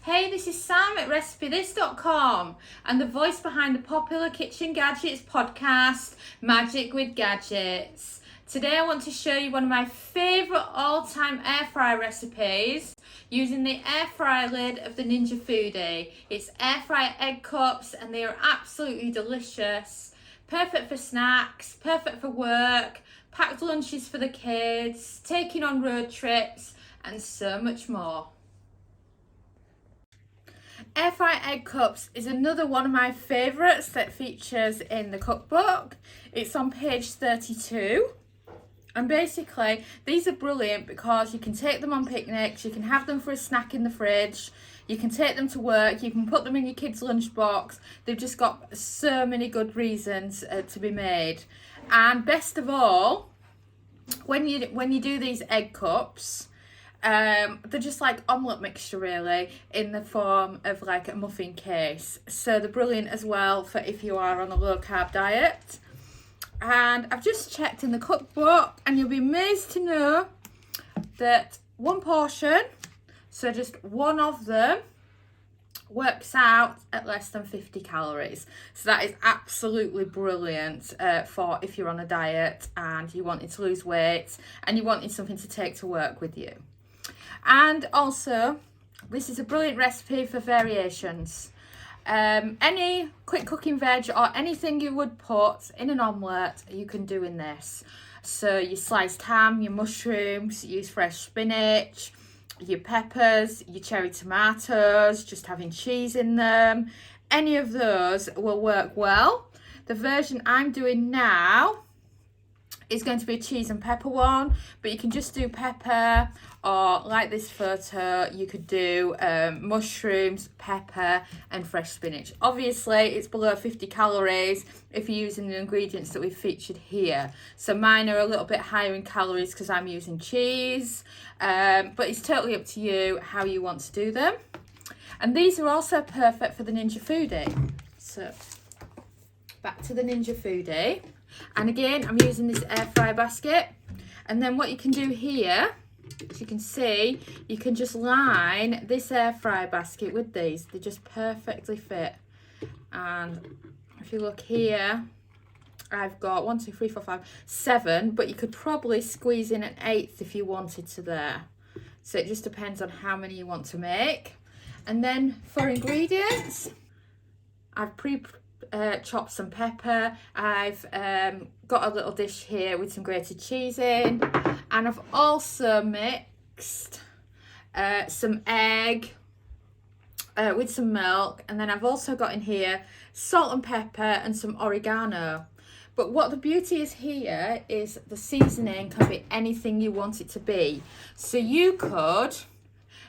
Hey, this is Sam at RecipeThis.com and the voice behind the popular Kitchen Gadgets podcast, Magic with Gadgets. Today I want to show you one of my favourite all-time air fry recipes using the air fry lid of the Ninja Foodi. It's air fry egg cups and they are absolutely delicious. Perfect for snacks, perfect for work, packed lunches for the kids, taking on road trips and so much more. Air fry egg cups is another one of my favourites that features in the cookbook. It's on page 32. And basically, these are brilliant because you can take them on picnics, you can have them for a snack in the fridge, you can take them to work, you can put them in your kid's lunchbox. They've just got so many good reasons to be made. And best of all, when you do these egg cups, they're just like omelette mixture really, in the form of like a muffin case. So they're brilliant as well for if you are on a low carb diet. And I've just checked in the cookbook and you'll be amazed to know that one portion, so just one of them, works out at less than 50 calories. So that is absolutely brilliant for if you're on a diet and you wanted to lose weight and you wanted something to take to work with you. And also, this is a brilliant recipe for variations. Any quick cooking veg or anything you would put in an omelette, you can do in this. So your sliced ham, your mushrooms, use fresh spinach, your peppers, your cherry tomatoes, just having cheese in them. Any of those will work well. The version I'm doing now is going to be a cheese and pepper one, but you can just do pepper, or like this photo, you could do mushrooms, pepper and fresh spinach. Obviously it's below 50 calories if you're using the ingredients that we've featured here. So mine are a little bit higher in calories because I'm using cheese, but it's totally up to you how you want to do them. And these are also perfect for the Ninja Foodi. So back to the Ninja Foodi. And again, I'm using this air fry basket. And then what you can do here, as you can see, you can just line this air fry basket with these. They just perfectly fit. And if you look here, I've got 1, 2, 3, 4, 5, 7, but you could probably squeeze in an 8th if you wanted to there. So it just depends on how many you want to make. And then for ingredients, I've chopped some pepper. I've got a little dish here with some grated cheese in, and I've also mixed some egg with some milk, and then I've also got in here salt and pepper and some oregano. But what the beauty is here is the seasoning can be anything you want it to be. So you could,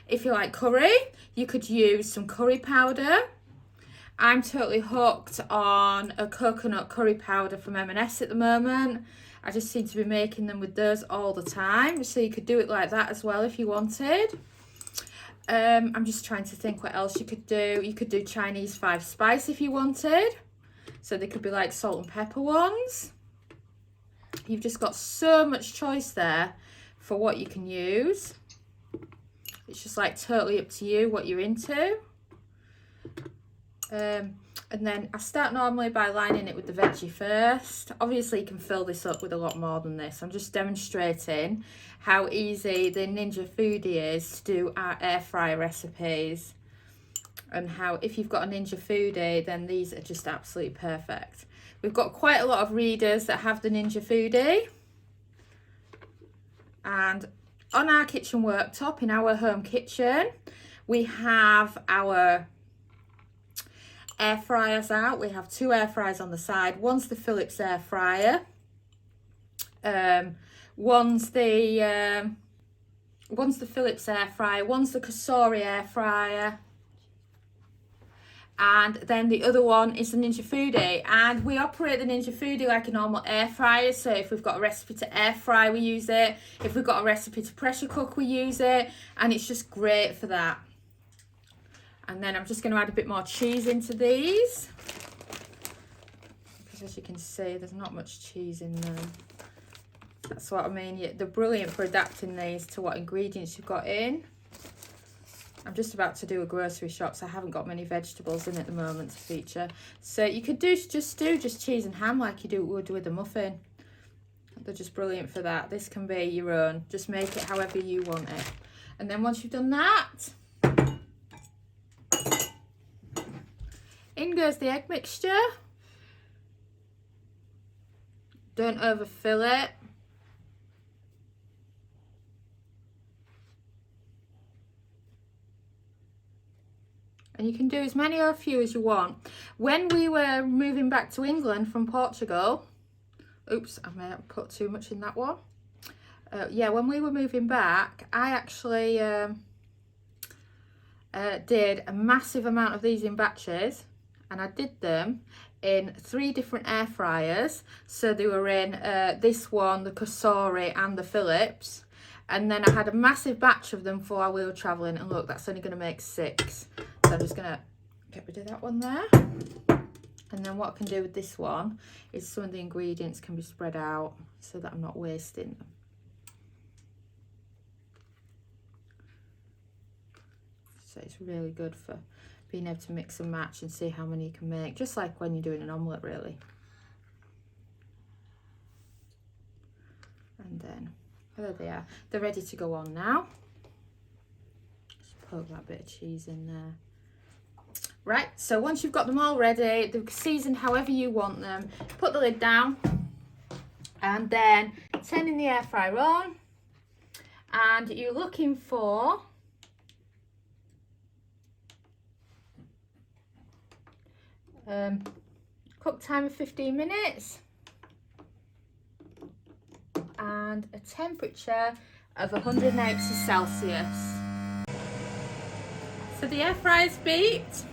if you like curry, you could use some curry powder. I'm totally hooked on a coconut curry powder from M&S at the moment. I just seem to be making them with those all the time. So you could do it like that as well if you wanted. I'm just trying to think what else you could do. You could do Chinese 5 spice if you wanted. So they could be like salt and pepper ones. You've just got so much choice there for what you can use. It's just like totally up to you what you're into. And then I start normally by lining it with the veggie first. Obviously you can fill this up with a lot more than this. I'm just demonstrating how easy the Ninja Foodi is to do our air fry recipes, and how if you've got a Ninja Foodi then these are just absolutely perfect. We've got quite a lot of readers that have the Ninja Foodi, and on our kitchen worktop in our home kitchen we have our air fryers out. We have 2 air fryers on the side. One's the Philips air fryer, one's the Philips air fryer, one's the calorie air fryer, and then the other one is the Ninja Foodi. And we operate the Ninja Foodi like a normal air fryer. So if we've got a recipe to air fry, we use it. If we've got a recipe to pressure cook, we use it, and it's just great for that. And then I'm just going to add a bit more cheese into these, because as you can see there's not much cheese in them. That's what I mean. They're brilliant for adapting these to what ingredients you've got in. I'm just about to do a grocery shop, so I haven't got many vegetables in at the moment to feature. So you could just do cheese and ham like you would with a muffin. They're just brilliant for that. This can be your own. Just make it however you want it. And then once you've done that, in goes the egg mixture. Don't overfill it. And you can do as many or a few as you want. When we were moving back to England from Portugal, oops, I may have put too much in that one. Yeah, when we were moving back, I actually did a massive amount of these in batches, and I did them in 3 different air fryers. So they were in this one, the Calorie and the Philips. And then I had a massive batch of them for while we were travelling. And look, that's only going to make 6. So I'm just going to get rid of that one there. And then what I can do with this one is some of the ingredients can be spread out so that I'm not wasting them. So it's really good for being able to mix and match and see how many you can make, just like when you're doing an omelette, really. And then there they are. They're ready to go on now. Just poke that bit of cheese in there. Right, so once you've got them all ready, they're seasoned however you want them, put the lid down and then turning the air fryer on, and you're looking for cook time of 15 minutes and a temperature of 180 Celsius. So the air fryer's beeped.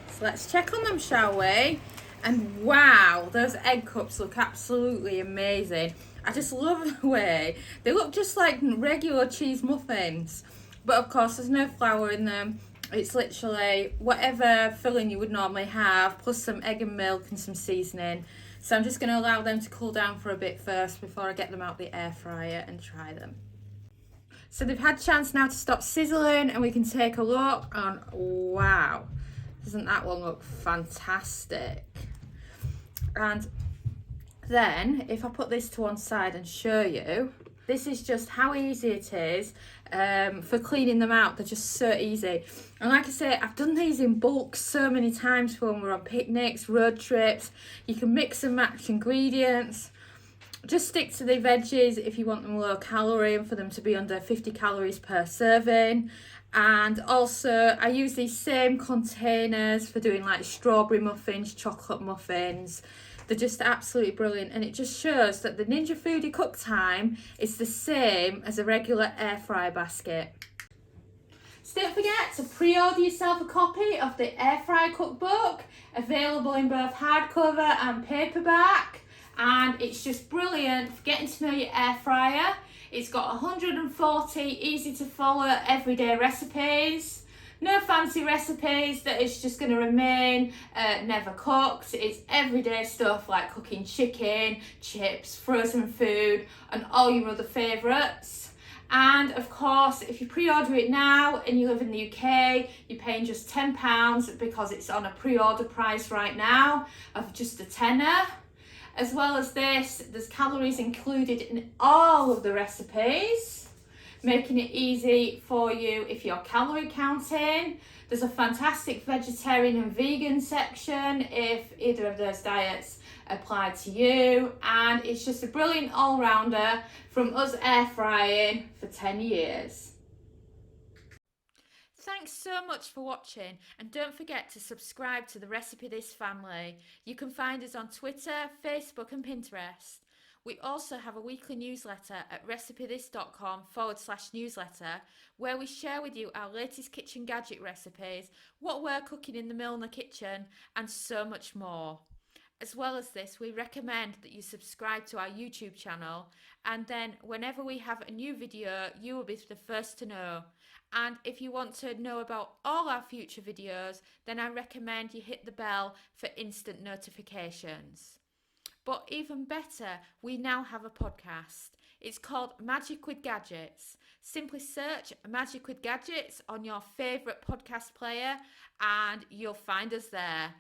So let's check on them, shall we? And wow, those egg cups look absolutely amazing. I just love the way they look, just like regular cheese muffins, but of course there's no flour in them. It's literally whatever filling you would normally have, plus some egg and milk and some seasoning. So I'm just going to allow them to cool down for a bit first before I get them out the air fryer and try them. So they've had a chance now to stop sizzling, and we can take a look, and wow, doesn't that one look fantastic? And then if I put this to one side and show you, this is just how easy it is for cleaning them out. They're just so easy. And like I say, I've done these in bulk so many times for when we're on picnics, road trips. You can mix and match ingredients. Just stick to the veggies if you want them low calorie and for them to be under 50 calories per serving. And also I use these same containers for doing like strawberry muffins, chocolate muffins. They're just absolutely brilliant, and it just shows that the Ninja Foodi cook time is the same as a regular air fry basket. So don't forget to pre-order yourself a copy of the air fry cookbook, available in both hardcover and paperback, and it's just brilliant for getting to know your air fryer. It's got 140 easy to follow everyday recipes. No fancy recipes that is just going to remain never cooked. It's everyday stuff like cooking chicken, chips, frozen food, and all your other favourites. And of course, if you pre-order it now and you live in the UK, you're paying just £10 because it's on a pre-order price right now of just a tenner. As well as this, there's calories included in all of the recipes, making it easy for you if you're calorie counting. There's a fantastic vegetarian and vegan section if either of those diets apply to you, and it's just a brilliant all-rounder from us air frying for 10 years. Thanks so much for watching, and don't forget to subscribe to the Recipe This family. You can find us on Twitter, Facebook and Pinterest. We also have a weekly newsletter at recipethis.com/newsletter, where we share with you our latest kitchen gadget recipes, what we're cooking in the Milner kitchen, and so much more. As well as this, we recommend that you subscribe to our YouTube channel, and then whenever we have a new video, you will be the first to know. And if you want to know about all our future videos, then I recommend you hit the bell for instant notifications. But even better, we now have a podcast. It's called Magic with Gadgets. Simply search Magic with Gadgets on your favourite podcast player and you'll find us there.